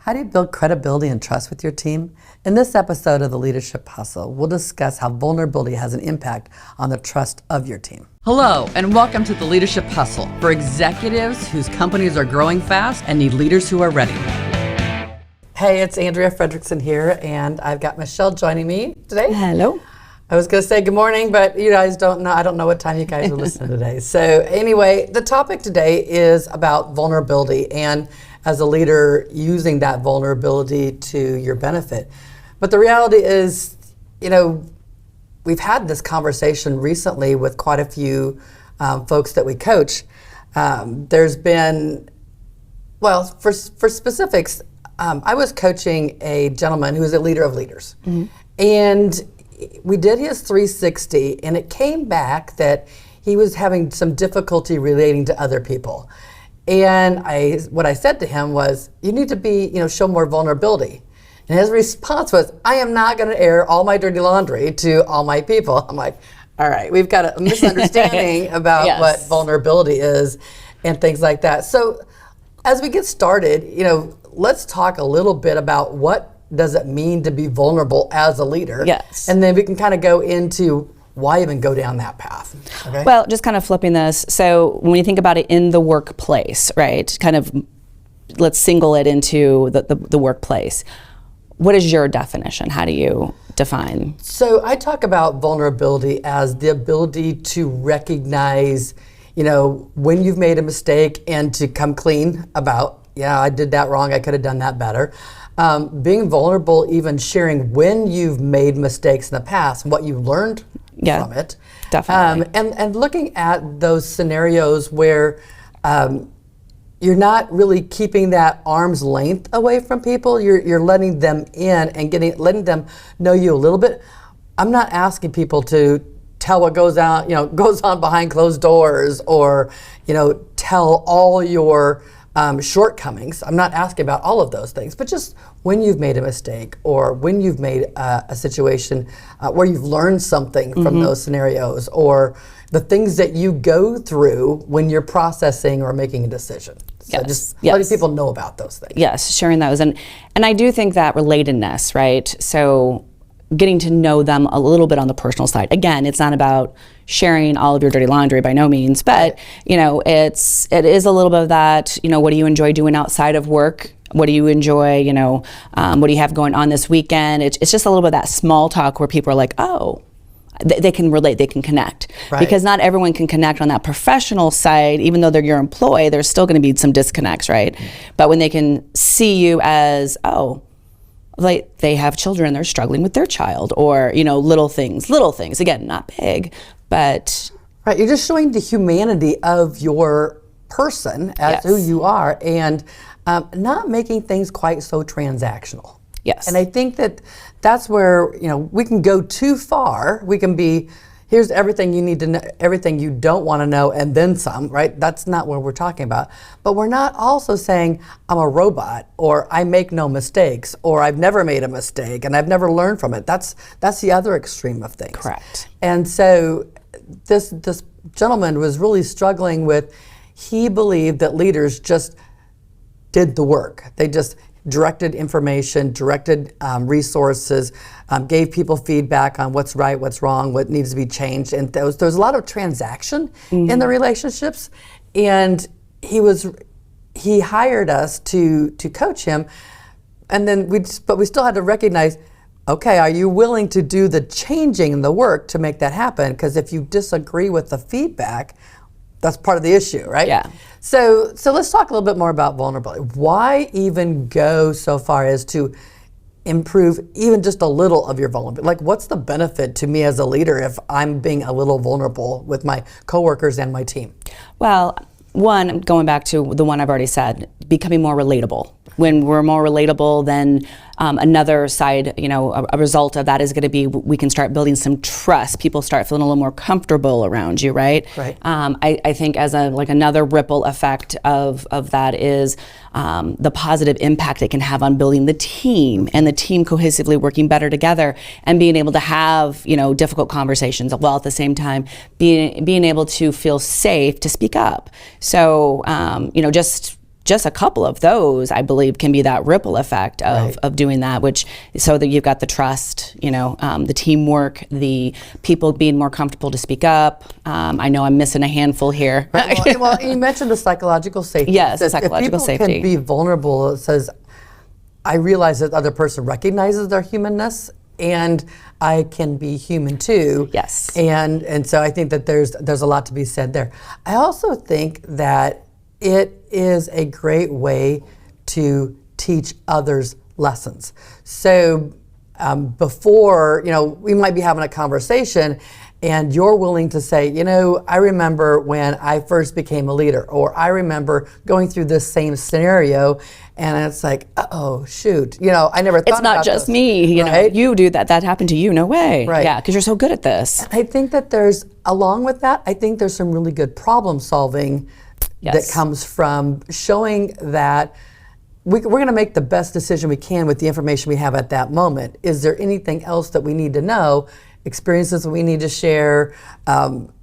How do you build credibility and trust with your team? In this episode of The Leadership Hustle, we'll discuss how vulnerability has an impact on the trust of your team. Hello, and welcome to The Leadership Hustle for executives whose companies are growing fast and need leaders who are ready. Hey, it's Andrea Fredrickson here, and I've got Michelle joining me today. Hello. I was going to say good morning, but you guys don't know. I don't know what time you guys are listening today. So anyway, the topic today is about vulnerability and as a leader using that vulnerability to your benefit. But the reality is, we've had this conversation recently with quite a few folks that we coach. There's been, for specifics, I was coaching a gentleman who is a leader of leaders. Mm-hmm. And we did his 360, and it came back that he was having some difficulty relating to other people. And what I said to him was, you need to show more vulnerability. And his response was, I am not going to air all my dirty laundry to all my people. I'm like, all right, we've got a misunderstanding about yes. what vulnerability is and things like that. So as we get started, let's talk a little bit about what does it mean to be vulnerable as a leader. Yes. And then we can kind of go into why even go down that path? Okay? Well, just kind of flipping this. So when you think about it in the workplace, right, kind of let's single it into the workplace. What is your definition? How do you define? So I talk about vulnerability as the ability to recognize, when you've made a mistake and to come clean about, I did that wrong, I could have done that better. Being vulnerable, even sharing when you've made mistakes in the past, what you learned from it. Definitely. And looking at those scenarios where you're not really keeping that arm's length away from people, you're letting them in and letting them know you a little bit. I'm not asking people to tell what goes on behind closed doors or, tell all your shortcomings. I'm not asking about all of those things, but just when you've made a mistake or when you've made a situation where you've learned something from those scenarios or the things that you go through when you're processing or making a decision. So just letting people know about those things. Yes, sharing those. And I do think that relatedness, right? So getting to know them a little bit on the personal side. Again, it's not about sharing all of your dirty laundry by no means, but it is a little bit of that, what do you enjoy doing outside of work? What do you enjoy, what do you have going on this weekend? It's just a little bit of that small talk where people are like, oh, they can relate, they can connect. Right. Because not everyone can connect on that professional side, even though they're your employee, there's still gonna be some disconnects, right? But when they can see you as, like they have children, they're struggling with their child, or little things, again, not big, but right. You're just showing the humanity of your person as who you are, and not making things quite so transactional. Yes. And I think that's where we can go too far. We can be, here's everything you need to know, everything you don't want to know, and then some, right? That's not what we're talking about. But we're not also saying I'm a robot, or I make no mistakes, or I've never made a mistake and I've never learned from it. That's the other extreme of things. Correct. And so this gentleman was really struggling with, he believed that leaders just did the work. They just directed information, directed resources, gave people feedback on what's right, what's wrong, what needs to be changed. And there's a lot of transaction in the relationships. And he hired us to coach him. And then but we still had to recognize, okay, are you willing to do the changing and the work to make that happen? Because if you disagree with the feedback, that's part of the issue, right? Yeah. So let's talk a little bit more about vulnerability. Why even go so far as to improve even just a little of your vulnerability? Like, what's the benefit to me as a leader if I'm being a little vulnerable with my coworkers and my team? Well, one, going back to the one I've already said, becoming more relatable. When we're more relatable, then another side, a result of that is going to be we can start building some trust. People start feeling a little more comfortable around you, right? Right. I think as another ripple effect of that is the positive impact it can have on building the team and the team cohesively working better together and being able to have difficult conversations while at the same time being able to feel safe to speak up. So just just a couple of those, I believe, can be that ripple effect of doing that, which so that you've got the trust, the teamwork, the people being more comfortable to speak up. I know I'm missing a handful here. Right. Well, you mentioned the psychological safety. Yes, the psychological safety. If people can be vulnerable, it says, I realize that the other person recognizes their humanness, and I can be human too. Yes. And so I think that there's a lot to be said there. I also think that it is a great way to teach others lessons. So before, we might be having a conversation and you're willing to say, I remember when I first became a leader, or I remember going through this same scenario, and it's like, oh shoot, I never thought about this. It's not just me, right? You do that happened to you, no way. Right. Yeah, because you're so good at this. I think that along with that, I think there's some really good problem solving that comes from showing that we're going to make the best decision we can with the information we have at that moment. Is there anything else that we need to know, experiences that we need to share,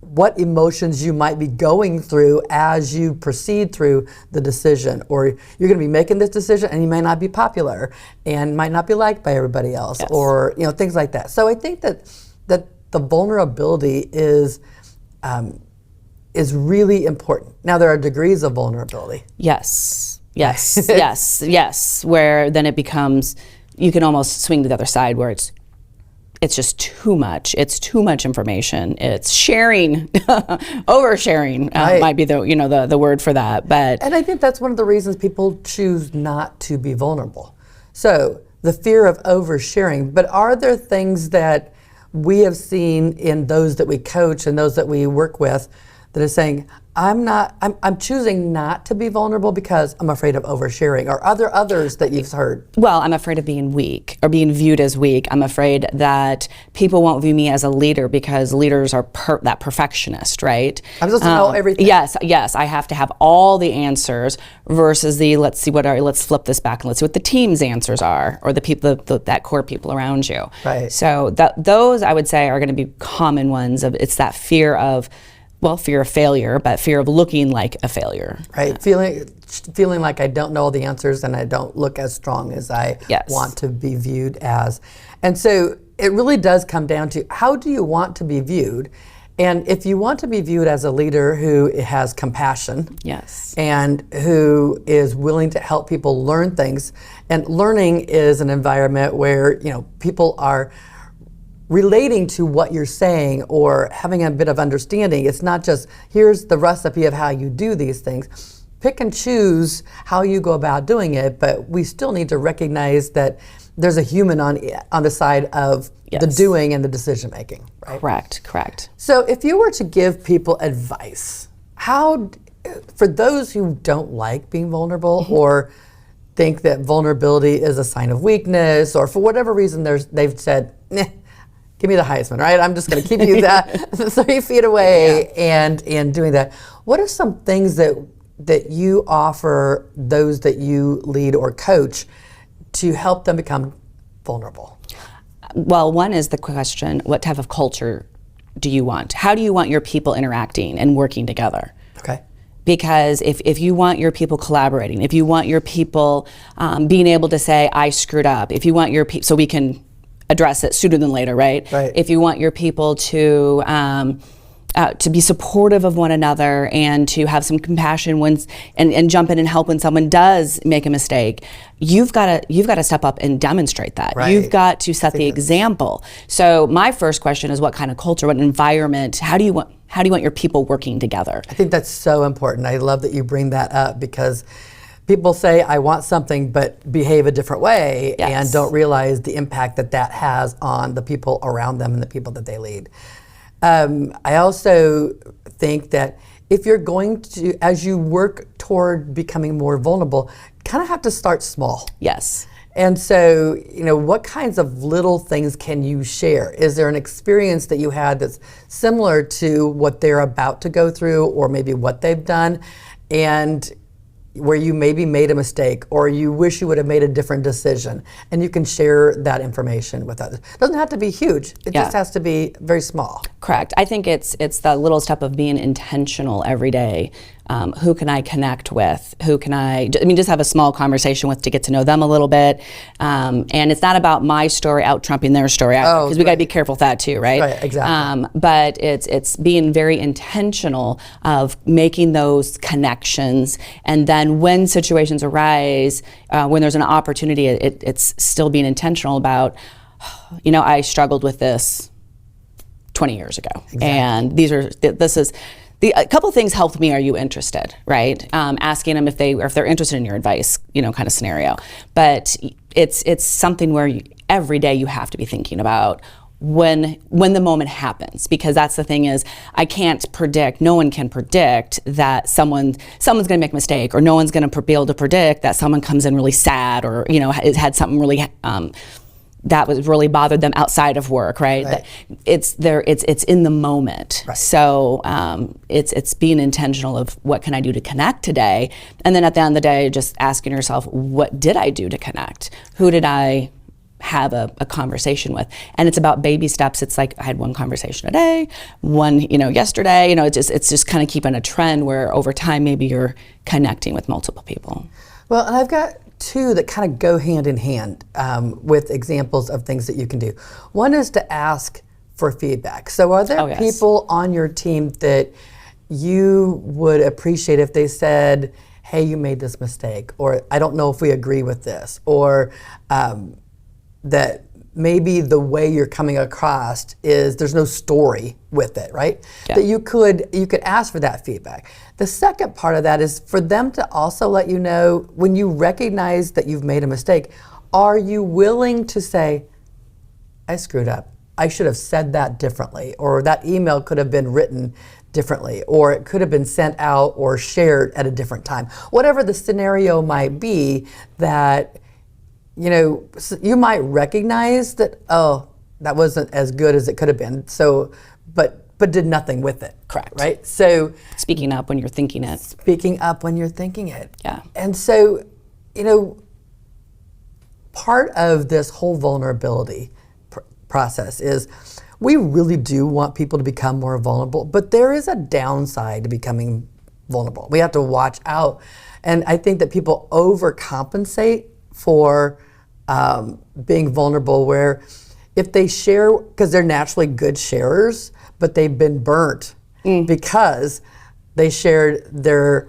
what emotions you might be going through as you proceed through the decision? Or you're going to be making this decision and you may not be popular and might not be liked by everybody else, or things like that. So I think that the vulnerability is really important. Now, there are degrees of vulnerability. Yes, where then it becomes, you can almost swing to the other side where it's just too much. It's too much information. It's sharing, oversharing might be the word for that. And I think that's one of the reasons people choose not to be vulnerable. So the fear of oversharing, but are there things that we have seen in those that we coach and those that we work with that is saying, I'm choosing not to be vulnerable because I'm afraid of oversharing? Or are there others that you've heard? Well, I'm afraid of being weak or being viewed as weak. I'm afraid that people won't view me as a leader because leaders are that perfectionist, right? I'm supposed to know everything. Yes, I have to have all the answers versus let's flip this back and let's see what the team's answers are, or the people, that core people around you. Right. So those I would say are going to be common ones. It's that fear of failure, but fear of looking like a failure. Right, feeling like I don't know all the answers and I don't look as strong as I want to be viewed as. And so it really does come down to, how do you want to be viewed? And if you want to be viewed as a leader who has compassion, and who is willing to help people learn things, and learning is an environment where people are relating to what you're saying or having a bit of understanding. It's not just, here's the recipe of how you do these things. Pick and choose how you go about doing it, but we still need to recognize that there's a human on the side of the doing and the decision making, right? Correct. So if you were to give people advice, for those who don't like being vulnerable, or think that vulnerability is a sign of weakness, or for whatever reason they've said, give me the Heisman, right? I'm just going to keep you that 3 feet away and doing that. What are some things that you offer those that you lead or coach to help them become vulnerable? Well, one is the question, what type of culture do you want? How do you want your people interacting and working together? Okay. Because if you want your people collaborating, if you want your people being able to say, I screwed up, if you want your people, so we can address it sooner than later, right? If you want your people to be supportive of one another and to have some compassion and jump in and help when someone does make a mistake, you've got to step up and demonstrate that. Right. You've got to set the example. So my first question is, what kind of culture, what environment, how do you want your people working together? I think that's so important. I love that you bring that up, because people say, I want something, but behave a different way, and don't realize the impact that has on the people around them and the people that they lead. I also think that if you're going to, as you work toward becoming more vulnerable, kind of have to start small. Yes. And so, what kinds of little things can you share? Is there an experience that you had that's similar to what they're about to go through, or maybe what they've done, and where you maybe made a mistake, or you wish you would have made a different decision, and you can share that information with others? It doesn't have to be huge. It just has to be very small. Correct. I think it's the little step of being intentional every day who can I connect with? Who can just have a small conversation with to get to know them a little bit. And it's not about my story out trumping their story out, because we got to be careful with that too, right? Right, exactly. But it's being very intentional of making those connections, and then when situations arise, when there's an opportunity, it's still being intentional about, I struggled with this 20 years ago, and a couple things helped me. Are you interested? Right? Asking them if they're interested in your advice, kind of scenario. But it's something where every day you have to be thinking about when the moment happens, because that's the thing is, I can't predict. No one can predict that someone's going to make a mistake, or no one's going to be able to predict that someone comes in really sad, or had something really that was really bothered them outside of work, right? It's in the moment. Right. So it's being intentional of what can I do to connect today, and then at the end of the day, just asking yourself, what did I do to connect? Who did I have a conversation with? And it's about baby steps. It's like I had one conversation a day, one yesterday. It's just kind of keeping a trend where over time maybe you're connecting with multiple people. Well, and I've got two that kind of go hand in hand with examples of things that you can do. One is to ask for feedback. So are there people on your team that you would appreciate if they said, hey, you made this mistake, or I don't know if we agree with this, or that maybe the way you're coming across is there's no story with it, right? Yeah. That you could ask for that feedback. The second part of that is for them to also let you know when you recognize that you've made a mistake, are you willing to say, I screwed up. I should have said that differently, or that email could have been written differently, or it could have been sent out or shared at a different time. Whatever the scenario might be, that you might recognize that, that wasn't as good as it could have been. So, but did nothing with it. Correct. Right? So speaking up when you're thinking it. Speaking up when you're thinking it. Yeah. And so, part of this whole vulnerability process is we really do want people to become more vulnerable, but there is a downside to becoming vulnerable. We have to watch out. And I think that people overcompensate for being vulnerable, where if they share, because they're naturally good sharers, but they've been burnt because they shared their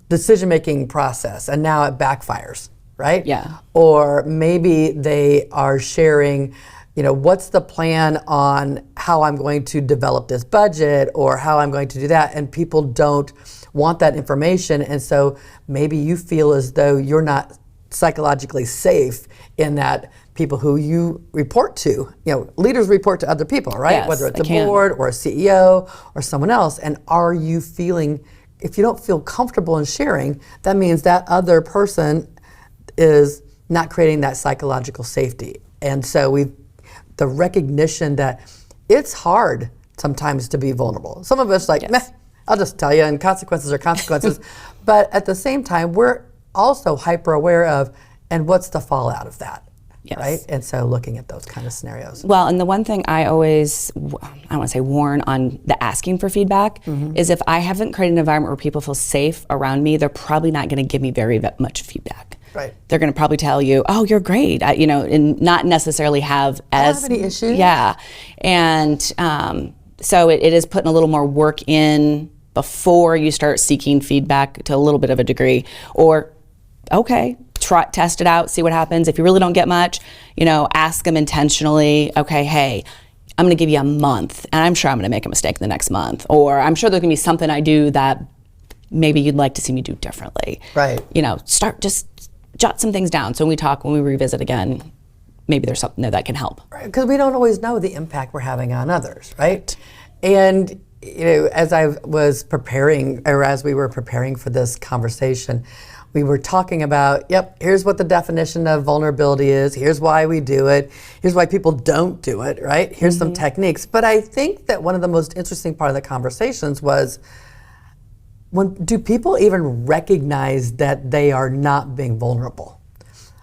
decision-making process, and now it backfires, right? Yeah. Or maybe they are sharing, what's the plan on how I'm going to develop this budget, or how I'm going to do that, and people don't want that information, and so maybe you feel as though you're not psychologically safe in that people who you report to, leaders report to other people, right? Yes, whether it's a board or a CEO or someone else. And are you feeling, if you don't feel comfortable in sharing, that means that other person is not creating that psychological safety. And so the recognition that it's hard sometimes to be vulnerable. Some of us meh, I'll just tell you, and consequences are consequences. But at the same time, we're also hyper aware of, and what's the fallout of that, right? And so looking at those kind of scenarios. Well, and the one thing I always, I don't want to say warn on the asking for feedback, is if I haven't created an environment where people feel safe around me, they're probably not going to give me very much feedback. Right. They're going to probably tell you, oh, you're great, and not necessarily have any issues. Yeah. And so it is putting a little more work in before you start seeking feedback to a little bit of a degree, or test it out, see what happens. If you really don't get much, ask them intentionally, okay, hey, I'm going to give you a month, and I'm sure I'm going to make a mistake the next month, or I'm sure there's going to be something I do that maybe you'd like to see me do differently. Right. Just jot some things down. So when we revisit again, maybe there's something there that can help. Right, because we don't always know the impact we're having on others, right? And as I was preparing, or as we were preparing for this conversation, we were talking about, here's what the definition of vulnerability is, here's why we do it, here's why people don't do it, right? Here's some techniques. But I think that one of the most interesting part of the conversations was, do people even recognize that they are not being vulnerable?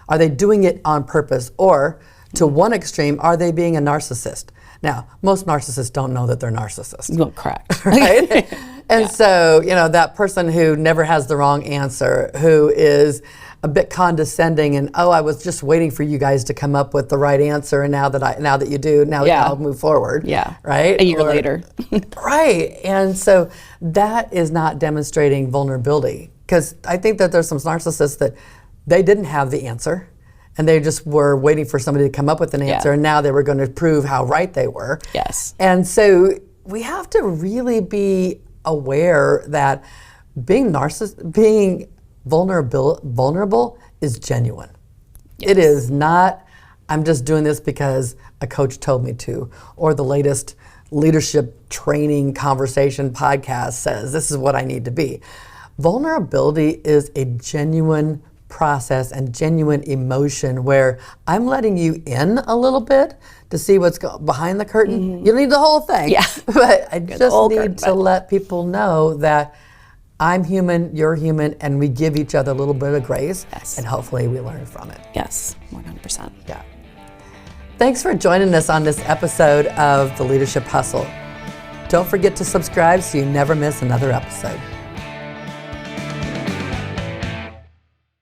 Are they doing it on purpose? Or, to one extreme, are they being a narcissist? Now, most narcissists don't know that they're narcissists. Well, correct. Right? And so, that person who never has the wrong answer, who is a bit condescending and, I was just waiting for you guys to come up with the right answer, and now that you do, now I'll move forward. Yeah. Right? A year later. Right. And so that is not demonstrating vulnerability, because I think that there's some narcissists that they didn't have the answer and they just were waiting for somebody to come up with an answer, and now they were going to prove how right they were. Yes. And so we have to really be aware that being vulnerable is genuine. Yes. It is not, I'm just doing this because a coach told me to, or the latest leadership training conversation podcast says this is what I need to be. Vulnerability is a genuine process and genuine emotion where I'm letting you in a little bit to see what's behind the curtain. Mm-hmm. You don't need the whole thing, but I just need to let people know that I'm human, you're human, and we give each other a little bit of grace, and hopefully we learn from it. Yes, 100%. Yeah. Thanks for joining us on this episode of The Leadership Hustle. Don't forget to subscribe so you never miss another episode.